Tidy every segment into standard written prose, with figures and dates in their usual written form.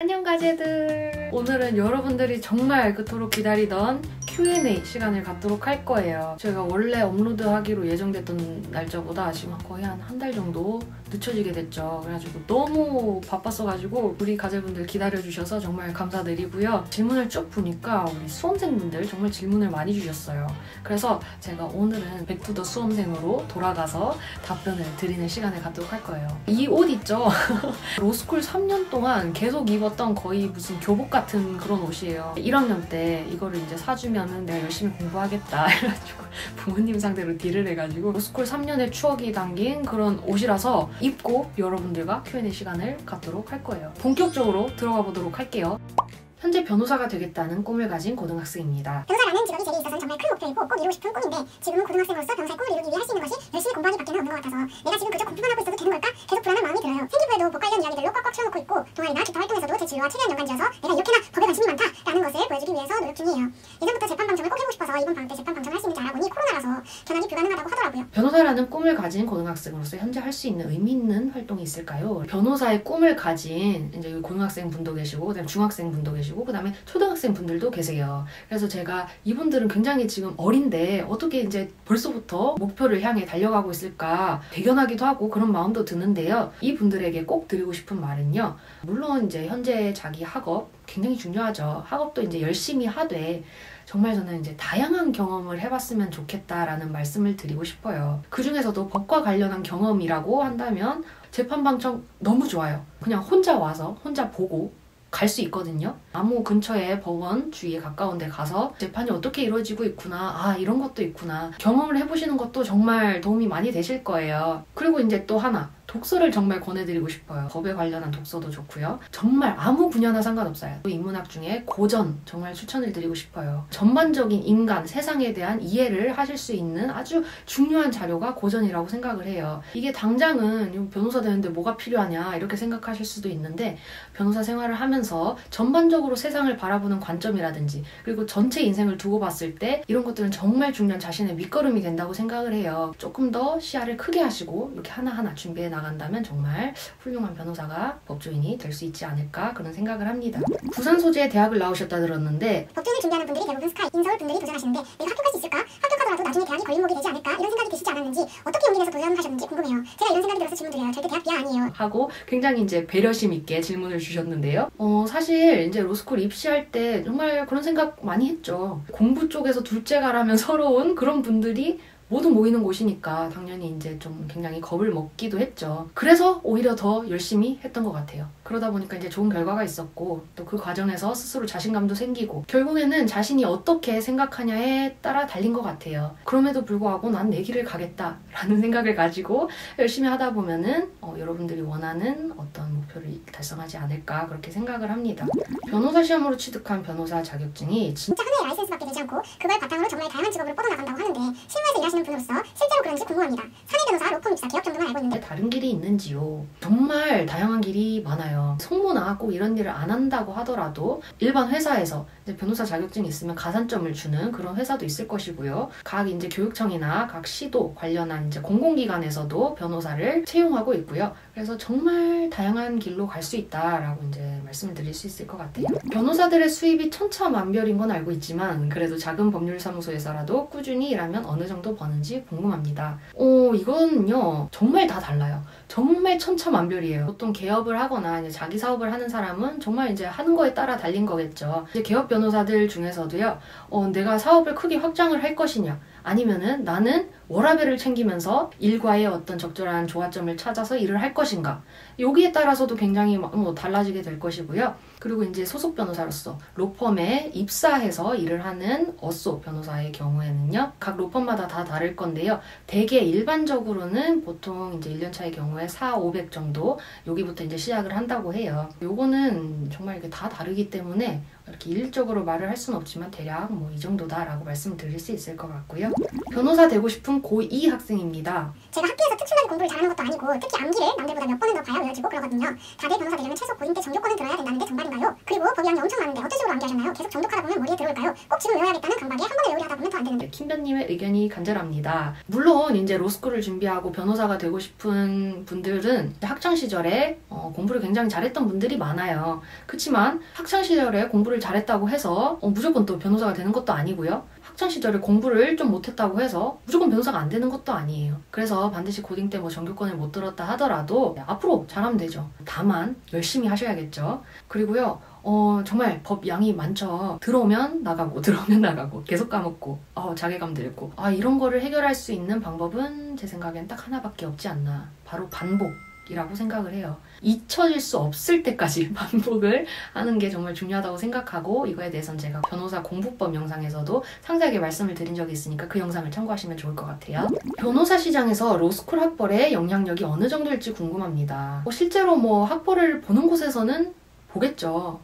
안녕 가재들! 오늘은 여러분들이 정말 그토록 기다리던 Q&A 시간을 갖도록 할 거예요. 저희가 원래 업로드하기로 예정됐던 날짜보다 지금 거의 한 달 정도 늦춰지게 됐죠. 그래가지고 너무 바빴어가지고 우리 가재분들 기다려주셔서 정말 감사드리고요. 질문을 쭉 보니까 우리 수험생분들 정말 질문을 많이 주셨어요. 그래서 제가 오늘은 백투더 수험생으로 돌아가서 답변을 드리는 시간을 갖도록 할 거예요. 이 옷 있죠? 로스쿨 3년 동안 계속 입었던 거의 무슨 교복 같은 그런 옷이에요. 1학년 때 이거를 이제 사주면은 내가 열심히 공부하겠다 해가지고 부모님 상대로 딜을 해가지고 로스쿨 3년의 추억이 담긴 그런 옷이라서 입고 여러분들과 Q&A 시간을 갖도록 할 거예요. 본격적으로 들어가 보도록 할게요. 현재 변호사가 되겠다는 꿈을 가진 고등학생입니다. 변호사라는 직업이 제게 있어서는 정말 큰 목표이고 꼭 이루고 싶은 꿈인데 지금은 고등학생으로서 변호사의 꿈을 이루기 위해 할 수 있는 것이 열심히 공부하기 밖에는 없는 것 같아서 내가 지금 그저 공부만 하고 있어도 되는 걸까? 계속 불안한 마음이 들어요. 생기부에도 법 관련 이야기들로 꽉꽉 채워놓고 있고 동아리나 기타 활동에서도 제 진로와 최대한 연관지어서 내가 이렇게나 법에 관심이 많다라는 것을 보여주기 위해서 노력 중이에요. 예전부터 재판 방청을 꼭 해보고 싶어서 이번 방학 때 재판 방청을 할 수 있는지 알아보니 코로나라서 견학이 불가능하다고 하더라고요. 변호사라는 꿈을 가진 고등학생으로서 현재 할 수 있는 의미 있는 활동이 있을까요? 변호사의 꿈을 가진 이제 고등학생 분도 계시고 그다음에 중학생 분도 계시고 그다음에 초등학생 분들도 계세요. 그래서 제가 이분들은 굉장히 지금 어린데 어떻게 이제 벌써부터 목표를 향해 달려가고 있을까 대견하기도 하고 그런 마음도 드는데요. 이분들에게 꼭 드리고 싶은 말은요. 물론 이제 현재 자기 학업 굉장히 중요하죠. 학업도 이제 열심히 하되 정말 저는 이제 다양한 경험을 해봤으면 좋겠다라는 말씀을 드리고 싶어요. 그 중에서도 법과 관련한 경험이라고 한다면 재판방청 너무 좋아요. 그냥 혼자 와서 혼자 보고 갈 수 있거든요. 아무 근처에 법원 주위에 가까운 데 가서 재판이 어떻게 이루어지고 있구나, 아 이런 것도 있구나 경험을 해보시는 것도 정말 도움이 많이 되실 거예요. 그리고 이제 또 하나 독서를 정말 권해드리고 싶어요. 법에 관련한 독서도 좋고요. 정말 아무 분야나 상관없어요. 인문학 중에 고전 정말 추천을 드리고 싶어요. 전반적인 인간, 세상에 대한 이해를 하실 수 있는 아주 중요한 자료가 고전이라고 생각을 해요. 이게 당장은 변호사 되는데 뭐가 필요하냐 이렇게 생각하실 수도 있는데 변호사 생활을 하면서 전반적으로 세상을 바라보는 관점이라든지 그리고 전체 인생을 두고 봤을 때 이런 것들은 정말 중요한 자신의 밑거름이 된다고 생각을 해요. 조금 더 시야를 크게 하시고 이렇게 하나하나 준비해 나간다면 정말 훌륭한 변호사가 법조인이 될 수 있지 않을까 그런 생각을 합니다. 부산 소재의 대학을 나오셨다 들었는데 법조인을 준비하는 분들이 대부분 스카이, 인서울 분들이 도전하시는데 내가 합격할 수 있을까? 합격하더라도 나중에 대학이 걸림목이 되지 않을까? 이런 생각이 드시지 않았는지 어떻게 용기 내서 도전하셨는지 궁금해요. 제가 이런 생각이 들어서 질문드려요. 절대 대학 비하 아니에요. 하고 굉장히 이제 배려심 있게 질문을 주셨는데요. 사실 이제 로스쿨 입시할 때 정말 그런 생각 많이 했죠. 공부 쪽에서 둘째가라면 서러운 그런 분들이 모두 모이는 곳이니까 당연히 이제 좀 굉장히 겁을 먹기도 했죠. 그래서 오히려 더 열심히 했던 것 같아요. 그러다 보니까 이제 좋은 결과가 있었고 또 그 과정에서 스스로 자신감도 생기고 결국에는 자신이 어떻게 생각하냐에 따라 달린 것 같아요. 그럼에도 불구하고 난 내 길을 가겠다라는 생각을 가지고 열심히 하다 보면은 여러분들이 원하는 어떤 목표를 달성하지 않을까 그렇게 생각을 합니다. 변호사 시험으로 취득한 변호사 자격증이 진짜 하나의 라이센스밖에 되지 않고 그걸 바탕으로 정말 다양한 직업으로 뻗어나간다고 하는데 실무에서 일하시는 분으로서 실제로 그런지 궁금합니다. 사내 변호사, 로펌 입사, 개업 정도만 알고 있는데 다른 길이 있는지요? 정말 다양한 길이 많아요. 송모나 꼭 이런 일을 안 한다고 하더라도 일반 회사에서 이제 변호사 자격증이 있으면 가산점을 주는 그런 회사도 있을 것이고요. 각 이제 교육청이나 각 시도 관련한 이제 공공기관에서도 변호사를 채용하고 있고요. 그래서 정말 다양한 길로 갈 수 있다라고 이제 말씀을 드릴 수 있을 것 같아요. 변호사들의 수입이 천차만별인 건 알고 있지만 그래도 작은 법률사무소에서라도 꾸준히 일하면 어느 정도 버는지 궁금합니다. 이거는요 정말 다 달라요. 정말 천차만별이에요. 보통 개업을 하거나 이제 자기 사업을 하는 사람은 정말 이제 하는 거에 따라 달린 거겠죠. 이제 개업 변호사들 중에서도요, 내가 사업을 크게 확장을 할 것이냐, 아니면은 나는 워라밸을 챙기면서 일과의 어떤 적절한 조화점을 찾아서 일을 할 것인가, 여기에 따라서도 굉장히 달라지게 될 것이고요. 그리고 이제 소속 변호사로서 로펌에 입사해서 일을 하는 어소 변호사의 경우에는요, 각 로펌마다 다 다를 건데요. 대개 일반적으로는 보통 이제 1년차의 경우에 400-500 정도 여기부터 이제 시작을 한다고 해요. 요거는 정말 이게 다 다르기 때문에 이렇게 일률적으로 말을 할 수는 없지만 대략 뭐 이 정도다라고 말씀드릴 수 있을 것 같고요. 변호사 되고 싶은 고2 학생입니다. 제가 학교에서 특출나게 공부를 잘하는 것도 아니고 특히 암기를 남들보다 몇 번은 더 봐야 외워지고 그러거든요. 다들 변호사 되려면 최소 고1 때 정교권은 들어야 된다는데 정말인가요? 그리고 법의학이 엄청 많은데 어떤 식으로 암기하셨나요? 계속 정독하다 보면 머리에 들어올까요? 꼭 지금 외워야겠다는 강박에 한 번에 외우려 하다 보면 더 안 되는데. 킴변님의 의견이 간절합니다. 물론 이제 로스쿨을 준비하고 변호사가 되고 싶은 분들은 학창시절에 공부를 굉장히 잘했던 분들이 많아요. 그렇지만 학창시절에 공부를 잘했다고 해서 무조건 또 변호사가 되는 것도 아니고요. 학창시절에 공부를 좀 못했다고 해서 무조건 변호사가 안 되는 것도 아니에요. 그래서 반드시 고딩 때 뭐 정교권을 못 들었다 하더라도 앞으로 잘하면 되죠. 다만 열심히 하셔야겠죠. 그리고요. 정말 법 양이 많죠. 들어오면 나가고 들어오면 나가고 계속 까먹고 자괴감 들고 이런 거를 해결할 수 있는 방법은 제 생각엔 딱 하나밖에 없지 않나. 바로 반복이라고 생각을 해요. 잊혀질 수 없을 때까지 반복을 하는 게 정말 중요하다고 생각하고 이거에 대해서는 제가 변호사 공부법 영상에서도 상세하게 말씀을 드린 적이 있으니까 그 영상을 참고하시면 좋을 것 같아요. 변호사 시장에서 로스쿨 학벌의 영향력이 어느 정도일지 궁금합니다. 실제로 학벌을 보는 곳에서는 보겠죠.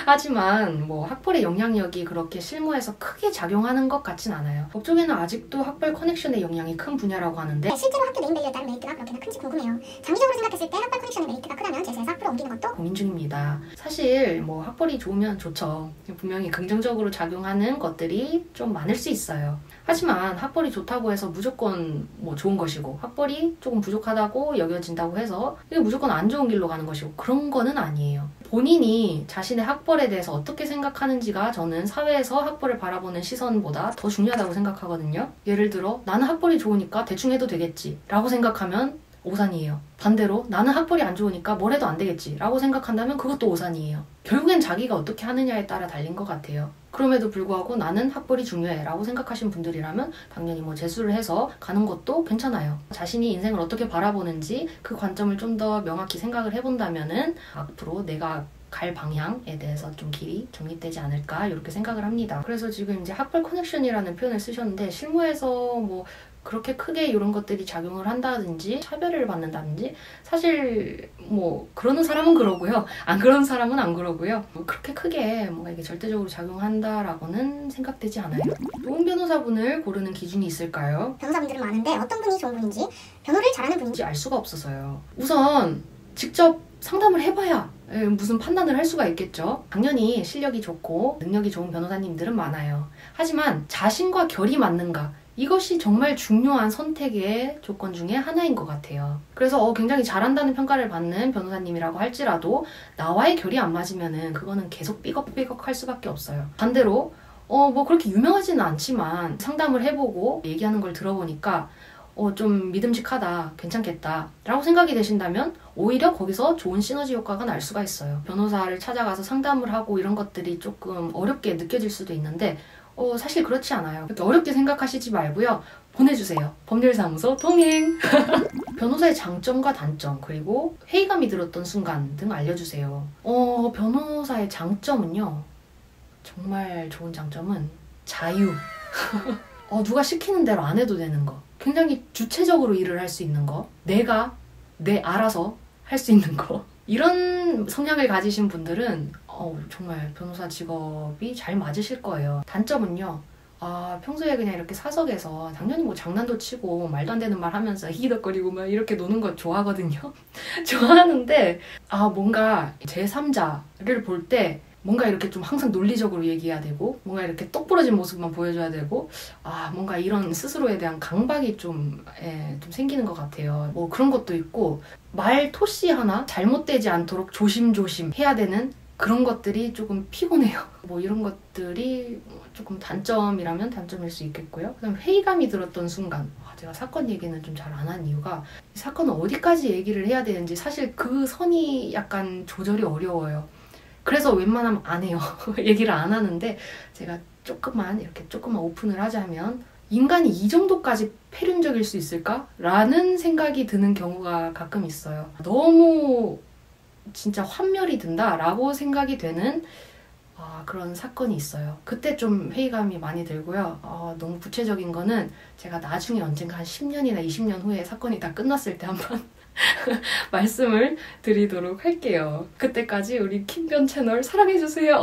하지만 학벌의 영향력이 그렇게 실무에서 크게 작용하는 것 같진 않아요. 법조계는 아직도 학벌 커넥션의 영향이 큰 분야라고 하는데 실제로 학교 네임밸류에 따른 메리트가 그렇게나 큰지 궁금해요. 장기적으로 생각했을 때 학벌 커넥션의 메리트가 크다면 제주에서 학부로 옮기는 것도 고민 중입니다. 사실 학벌이 좋으면 좋죠. 분명히 긍정적으로 작용하는 것들이 좀 많을 수 있어요. 하지만 학벌이 좋다고 해서 무조건 좋은 것이고 학벌이 조금 부족하다고 여겨진다고 해서 이게 무조건 안 좋은 길로 가는 것이고 그런 거는 아니에요. 본인이 자신의 학벌에 대해서 어떻게 생각하는지가 저는 사회에서 학벌을 바라보는 시선보다 더 중요하다고 생각하거든요. 예를 들어 나는 학벌이 좋으니까 대충 해도 되겠지 라고 생각하면 오산이에요. 반대로 나는 학벌이 안 좋으니까 뭘 해도 안 되겠지 라고 생각한다면 그것도 오산이에요. 결국엔 자기가 어떻게 하느냐에 따라 달린 것 같아요. 그럼에도 불구하고 나는 학벌이 중요해 라고 생각하신 분들이라면 당연히 재수를 해서 가는 것도 괜찮아요. 자신이 인생을 어떻게 바라보는지 그 관점을 좀 더 명확히 생각을 해본다면은 앞으로 내가 갈 방향에 대해서 좀 길이 정립되지 않을까 이렇게 생각을 합니다. 그래서 지금 이제 학벌 커넥션이라는 표현을 쓰셨는데 실무에서 그렇게 크게 이런 것들이 작용을 한다든지 차별을 받는다든지 사실 그러는 사람은 그러고요. 안 그러는 사람은 안 그러고요. 그렇게 크게 이게 절대적으로 작용한다라고는 생각되지 않아요. 좋은 변호사분을 고르는 기준이 있을까요? 변호사분들은 많은데 어떤 분이 좋은 분인지 변호를 잘하는 분인지 알 수가 없어서요. 우선 직접 상담을 해봐야 무슨 판단을 할 수가 있겠죠. 당연히 실력이 좋고 능력이 좋은 변호사님들은 많아요. 하지만 자신과 결이 맞는가 이것이 정말 중요한 선택의 조건 중에 하나인 것 같아요. 그래서 굉장히 잘한다는 평가를 받는 변호사님이라고 할지라도 나와의 결이 안 맞으면은 그거는 계속 삐걱삐걱 할 수밖에 없어요. 반대로 그렇게 유명하지는 않지만 상담을 해보고 얘기하는 걸 들어보니까 좀 믿음직하다, 괜찮겠다 라고 생각이 되신다면 오히려 거기서 좋은 시너지 효과가 날 수가 있어요. 변호사를 찾아가서 상담을 하고 이런 것들이 조금 어렵게 느껴질 수도 있는데 사실 그렇지 않아요. 그렇게 어렵게 생각하시지 말고요. 보내주세요. 법률사무소 통행! 변호사의 장점과 단점 그리고 회의감이 들었던 순간 등 알려주세요. 변호사의 장점은요. 정말 좋은 장점은 자유. 누가 시키는 대로 안 해도 되는 거. 굉장히 주체적으로 일을 할 수 있는 거. 내가 알아서 할 수 있는 거. 이런 성향을 가지신 분들은 정말 변호사 직업이 잘 맞으실 거예요. 단점은요. 평소에 그냥 이렇게 사석에서 당연히 장난도 치고 말도 안 되는 말 하면서 히히덕거리고 막 이렇게 노는 거 좋아하거든요. 좋아하는데 뭔가 제3자를 볼 때 뭔가 이렇게 좀 항상 논리적으로 얘기해야 되고 뭔가 이렇게 똑부러진 모습만 보여줘야 되고 뭔가 이런 스스로에 대한 강박이 좀 생기는 것 같아요. 그런 것도 있고 말 토시 하나 잘못되지 않도록 조심조심 해야 되는 그런 것들이 조금 피곤해요. 이런 것들이 조금 단점이라면 단점일 수 있겠고요. 그다음에 회의감이 들었던 순간 제가 사건 얘기는 좀 잘 안 한 이유가 이 사건은 어디까지 얘기를 해야 되는지 사실 그 선이 약간 조절이 어려워요. 그래서 웬만하면 안 해요. 얘기를 안 하는데 제가 조금만 오픈을 하자면 인간이 이 정도까지 폐륜적일 수 있을까? 라는 생각이 드는 경우가 가끔 있어요. 너무 진짜 환멸이 든다라고 생각이 되는 그런 사건이 있어요. 그때 좀 회의감이 많이 들고요. 너무 구체적인 거는 제가 나중에 언젠가 한 10년이나 20년 후에 사건이 다 끝났을 때 한번 말씀을 드리도록 할게요. 그때까지 우리 킴변 채널 사랑해주세요.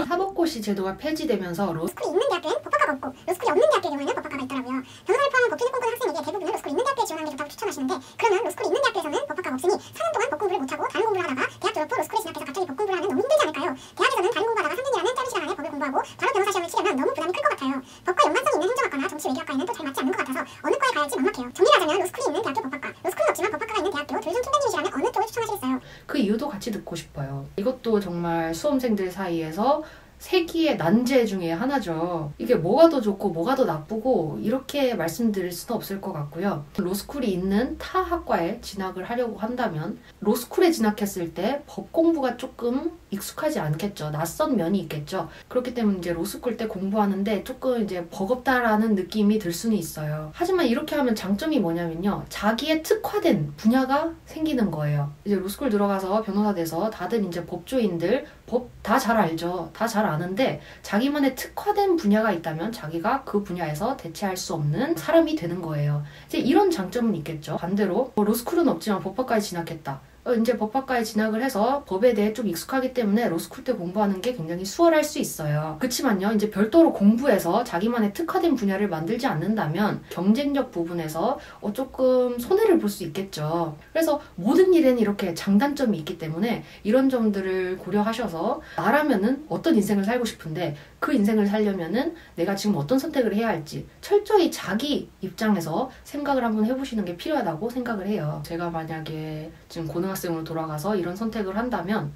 사법고시 제도가 폐지되면서 로스쿨이 있는 대학교엔 법학과 법학과가 없고 로스쿨이 없는 대학교의 경우에는 법학과가 있더라고요. 변호사를 포함한 법조를 꿈꾸는 학생에게 대부분은 로스쿨이 있는 대학교에 지원하는 게 좋다고 추천하시는데 그러면 로스쿨이 있는 대학교에서는 법학과가 없으니 4년 동안 법 공부를 못하고 다른 공부를 하다가 대학 졸업 후 로스쿨에 진학해서 갑자기 법 공부를 하면 너무 힘들지 않을까요? 대학에서는 다른 공부하다가 3년이라는 짧은 시간 안에 법을 공부하고 바로 변호사 시험을 치려면 너무 부담이 클 것 같아요. 법과 연관성이 있는 행정학과나 정치 외교학과에는 또 잘 맞지 않는 것 같아서 어느 과에 가야 할지 막막해요. 정리를 하자면 로스쿨이 있는 대학교 법학과, 로스쿨은 없지만 법학과가 있는 대학교 둘 중 총장님이시라면 어느 쪽을 추천하시겠어요? 그 이유도 같이 듣고 싶어요. 이것도 정말 수험생들 사이에서 세기의 난제 중에 하나죠. 이게 뭐가 더 좋고 뭐가 더 나쁘고 이렇게 말씀드릴 수는 없을 것 같고요. 로스쿨이 있는 타 학과에 진학을 하려고 한다면 로스쿨에 진학했을 때 법 공부가 조금 익숙하지 않겠죠. 낯선 면이 있겠죠. 그렇기 때문에 이제 로스쿨 때 공부하는데 조금 이제 버겁다라는 느낌이 들 수는 있어요. 하지만 이렇게 하면 장점이 뭐냐면요. 자기의 특화된 분야가 생기는 거예요. 이제 로스쿨 들어가서 변호사 돼서 다들 이제 법조인들 법 다 잘 알죠. 다 잘 아는데 자기만의 특화된 분야가 있다면 자기가 그 분야에서 대체할 수 없는 사람이 되는 거예요. 이제 이런 장점은 있겠죠. 반대로 로스쿨은 없지만 법학과에 진학했다. 이제 법학과에 진학을 해서 법에 대해 좀 익숙하기 때문에 로스쿨 때 공부하는 게 굉장히 수월할 수 있어요. 그렇지만요, 이제 별도로 공부해서 자기만의 특화된 분야를 만들지 않는다면 경쟁력 부분에서 조금 손해를 볼 수 있겠죠. 그래서 모든 일에는 이렇게 장단점이 있기 때문에 이런 점들을 고려하셔서 나라면은 어떤 인생을 살고 싶은데 그 인생을 살려면은 내가 지금 어떤 선택을 해야 할지 철저히 자기 입장에서 생각을 한번 해보시는 게 필요하다고 생각을 해요. 제가 만약에 지금 고등학생으로 돌아가서 이런 선택을 한다면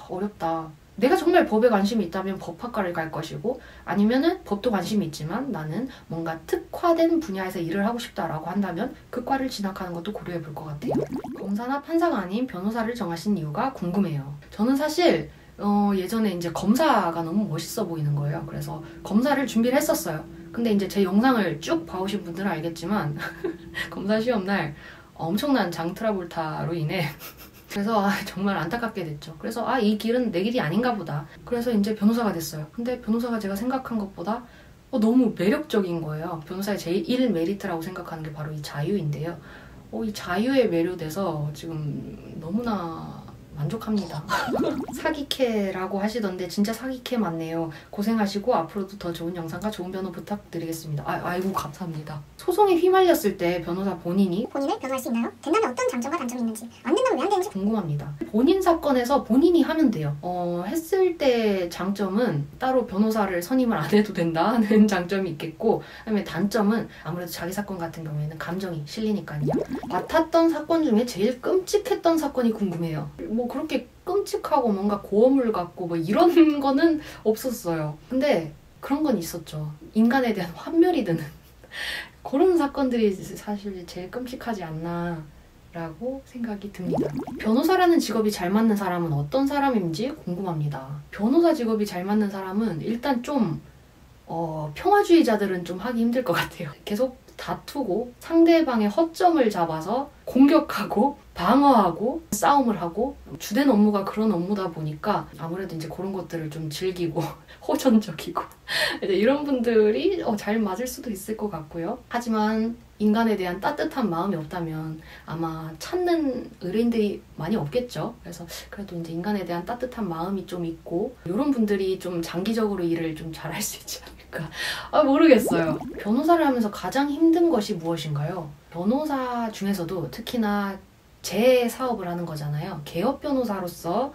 어렵다. 내가 정말 법에 관심이 있다면 법학과를 갈 것이고 아니면은 법도 관심이 있지만 나는 뭔가 특화된 분야에서 일을 하고 싶다라고 한다면 그 과를 진학하는 것도 고려해 볼 것 같아요. 검사나 판사가 아닌 변호사를 정하신 이유가 궁금해요. 저는 사실 예전에 이제 검사가 너무 멋있어 보이는 거예요. 그래서 검사를 준비를 했었어요. 근데 이제 제 영상을 쭉 봐오신 분들은 알겠지만 검사 시험 날 엄청난 장트라볼타로 인해 그래서 정말 안타깝게 됐죠. 그래서 이 길은 내 길이 아닌가 보다. 그래서 이제 변호사가 됐어요. 근데 변호사가 제가 생각한 것보다 너무 매력적인 거예요. 변호사의 제1 메리트라고 생각하는 게 바로 이 자유인데요. 이 자유에 매료돼서 지금 너무나 만족합니다. 사기캐라고 하시던데 진짜 사기캐 맞네요. 고생하시고 앞으로도 더 좋은 영상과 좋은 변호 부탁드리겠습니다. 아이고 감사합니다. 소송에 휘말렸을 때 변호사 본인을 변호할 수 있나요? 된다면 어떤 장점과 단점이 있는지, 안 된다면 왜 안 되는지 궁금합니다. 본인 사건에서 본인이 하면 돼요. 했을 때 장점은 따로 변호사를 선임을 안 해도 된다는 장점이 있겠고, 그다음에 단점은 아무래도 자기 사건 같은 경우에는 감정이 실리니까요. 맡았던 사건 중에 제일 끔찍했던 사건이 궁금해요. 그렇게 끔찍하고 뭔가 고어물 같고 이런 거는 없었어요. 근데 그런 건 있었죠. 인간에 대한 환멸이 드는 그런 사건들이 사실 제일 끔찍하지 않나 라고 생각이 듭니다. 변호사라는 직업이 잘 맞는 사람은 어떤 사람인지 궁금합니다. 변호사 직업이 잘 맞는 사람은 일단 좀 평화주의자들은 좀 하기 힘들 것 같아요. 계속 다투고 상대방의 허점을 잡아서 공격하고 방어하고 싸움을 하고 주된 업무가 그런 업무다 보니까 아무래도 이제 그런 것들을 좀 즐기고 호전적이고 이런 분들이 잘 맞을 수도 있을 것 같고요. 하지만 인간에 대한 따뜻한 마음이 없다면 아마 찾는 의뢰인들이 많이 없겠죠. 그래서 그래도 이제 인간에 대한 따뜻한 마음이 좀 있고 이런 분들이 좀 장기적으로 일을 좀 잘할 수 있지 않을까. 모르겠어요. 변호사를 하면서 가장 힘든 것이 무엇인가요? 변호사 중에서도 특히나 제 사업을 하는 거잖아요. 개업 변호사로서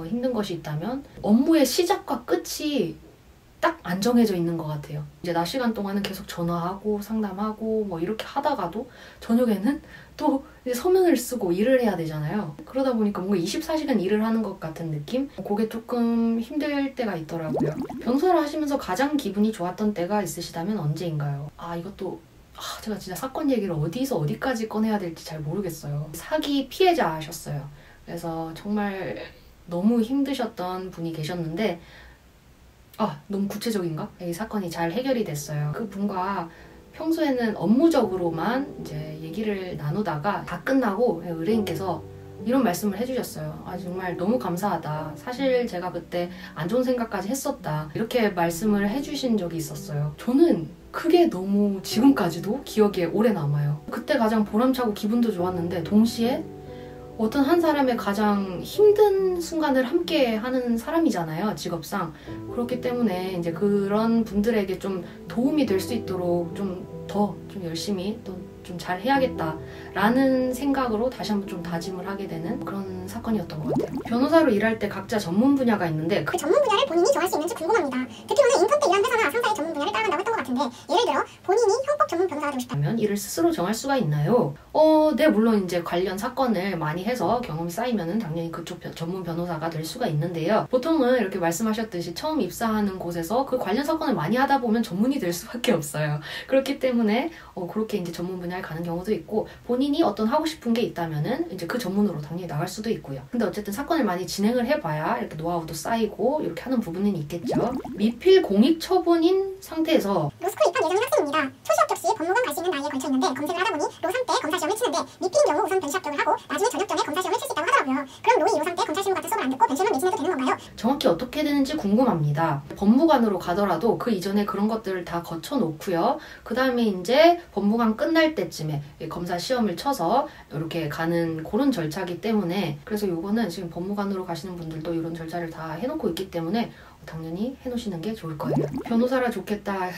힘든 것이 있다면 업무의 시작과 끝이 딱 안 정해져 있는 것 같아요. 이제 낮 시간 동안은 계속 전화하고 상담하고 이렇게 하다가도 저녁에는 또 이제 서명을 쓰고 일을 해야 되잖아요. 그러다 보니까 뭔가 24시간 일을 하는 것 같은 느낌? 그게 조금 힘들 때가 있더라고요. 변호사를 하시면서 가장 기분이 좋았던 때가 있으시다면 언제인가요? 이것도 제가 진짜 사건 얘기를 어디서 어디까지 꺼내야 될지 잘 모르겠어요. 사기 피해자셨어요. 그래서 정말 너무 힘드셨던 분이 계셨는데 너무 구체적인가? 이 사건이 잘 해결이 됐어요. 그 분과 평소에는 업무적으로만 이제 얘기를 나누다가 다 끝나고 의뢰인께서 이런 말씀을 해주셨어요. 정말 너무 감사하다. 사실 제가 그때 안 좋은 생각까지 했었다. 이렇게 말씀을 해주신 적이 있었어요. 저는 그게 너무 지금까지도 기억에 오래 남아요. 그때 가장 보람차고 기분도 좋았는데 동시에 어떤 한 사람의 가장 힘든 순간을 함께 하는 사람이잖아요, 직업상. 그렇기 때문에 이제 그런 분들에게 좀 도움이 될 수 있도록 좀 열심히 또 좀 잘 해야겠다라는 생각으로 다시 한번 좀 다짐을 하게 되는 그런 사건이었던 것 같아요. 변호사로 일할 때 각자 전문 분야가 있는데 그 전문 분야를 본인이 정할 수 있는지 궁금합니다. 듣기로는 인턴 때 일한 회사나 상사의 전문 분야를 따라간다고 했던 것 같은데 예를 들어 본인이 형법 전문 변호사가 되고 싶다면 하면 일을 스스로 정할 수가 있나요? 네, 물론 이제 관련 사건을 많이 해서 경험이 쌓이면은 당연히 그쪽 전문 변호사가 될 수가 있는데요. 보통은 이렇게 말씀하셨듯이 처음 입사하는 곳에서 그 관련 사건을 많이 하다 보면 전문이 될 수밖에 없어요. 그렇기 때문에 그렇게 이제 전문 분야에 가는 경우도 있고, 본인이 어떤 하고 싶은 게 있다면은 이제 그 전문으로 당연히 나갈 수도 있고요. 근데 어쨌든 사건을 많이 진행을 해봐야 이렇게 노하우도 쌓이고 이렇게 하는 부분은 있겠죠. 미필 공익 처분인 상태에서 로스쿨 입학 예정인 학생입니다. 초시 합격 시 법무관 갈 수 있는 나이에 걸쳐 있는데 검색을 하다 보니 로3 때 검사 시험을 치는데 미필인 경우 우선 변시 합격을 하고 나중에 전역 전에 검사 시험을 칠 수 있다고 하더라고요. 그럼 로이 로3 때 검찰 시험 같은 수업을 안 듣고 변시험을 매진해도 되는 건가요? 정확히 어떻게 되는지 궁금합니다. 법무관으로 가더라도 그 이전에 그런 것들을 다 거쳐놓고요. 그 다음에 이제 법무관 끝날 때쯤에 검사 시험을 쳐서 이렇게 가는 그런 절차이기 때문에, 그래서 요거는 지금 법무관으로 가시는 분들도 이런 절차를 다 해놓고 있기 때문에 당연히 해놓으시는 게 좋을 거예요. 변호사라 좋겠다.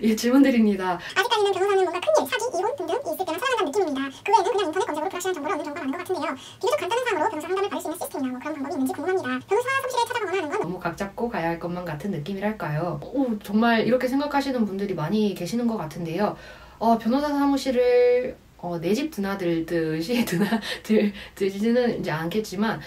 예, 질문 드립니다. 아직까지는 변호사는 뭔가 큰일, 사기, 이혼 등등 있을 때만 살아간다는 느낌입니다. 그 외에는 그냥 인터넷 검색으로 불확실한 정보를 얻는 경우가 많은 것 같은데요. 비교적 간단한 사항으로 변호사 상담을 받을 수 있는 시스템이나 뭐 그런 방법이 있는지 궁금합니다. 변호사 사무실에 찾아가거나 하는 건 너무 각 잡고 가야 할 것만 같은 느낌이랄까요. 정말 이렇게 생각하시는 분들이 많이 계시는 것 같은데요. 변호사 사무실을 내 집 드나들듯이 드나들지는 이제 않겠지만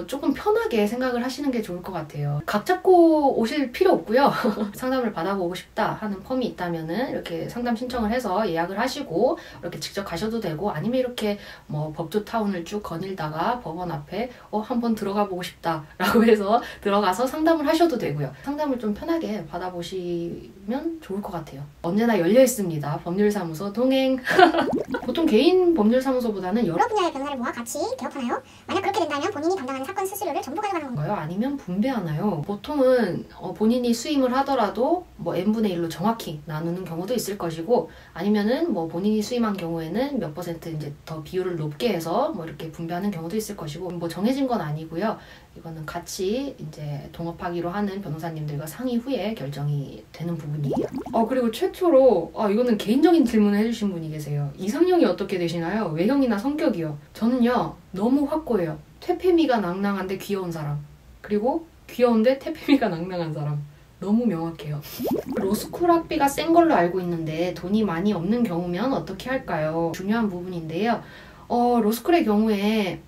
조금 편하게 생각을 하시는 게 좋을 것 같아요. 각 잡고 오실 필요 없고요. 상담을 받아보고 싶다 하는 펌이 있다면은 이렇게 상담 신청을 해서 예약을 하시고 이렇게 직접 가셔도 되고, 아니면 이렇게 뭐 법조타운을 쭉 거닐다가 법원 앞에 한번 들어가 보고 싶다라고 해서 들어가서 상담을 하셔도 되고요. 상담을 좀 편하게 받아보시면 좋을 것 같아요. 언제나 열려 있습니다. 법률사무소 동행. 보통 개인 법률사무소보다는 여러 분야의 변호사를 모아 같이 개업하나요? 만약 그렇게 된다면 본인이 담당하는 사건 수수료를 전부 가져가는 건가요? 아니면 분배하나요? 보통은 본인이 수임을 하더라도 뭐 n분의 1로 정확히 나누는 경우도 있을 것이고, 아니면은 뭐 본인이 수임한 경우에는 몇 퍼센트 이제 더 비율을 높게 해서 뭐 이렇게 분배하는 경우도 있을 것이고, 뭐 정해진 건 아니고요. 이거는 같이 이제 동업하기로 하는 변호사님들과 상의 후에 결정이 되는 부분이에요. 그리고 최초로 이거는 개인적인 질문을 해주신 분이 계세요. 이상형이 어떻게 되시나요? 외형이나 성격이요. 저는요, 너무 확고해요. 퇴폐미가 낭낭한데 귀여운 사람, 그리고 귀여운데 퇴폐미가 낭낭한 사람. 너무 명확해요. 로스쿨 학비가 센 걸로 알고 있는데 돈이 많이 없는 경우면 어떻게 할까요? 중요한 부분인데요. 로스쿨의 경우에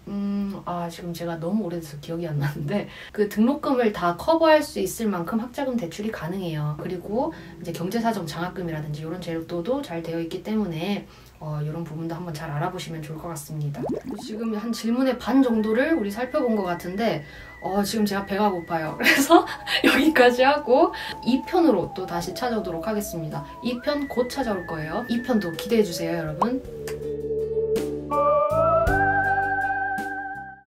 지금 제가 너무 오래돼서 기억이 안 나는데 그 등록금을 다 커버할 수 있을 만큼 학자금 대출이 가능해요. 그리고 이제 경제사정 장학금이라든지 이런 제도도 잘 되어 있기 때문에 이런 부분도 한번 잘 알아보시면 좋을 것 같습니다. 지금 한 질문의 반 정도를 우리 살펴본 것 같은데 지금 제가 배가 고파요. 그래서 여기까지 하고 2편으로 또 다시 찾아오도록 하겠습니다. 2편 곧 찾아올 거예요. 2편도 기대해주세요, 여러분.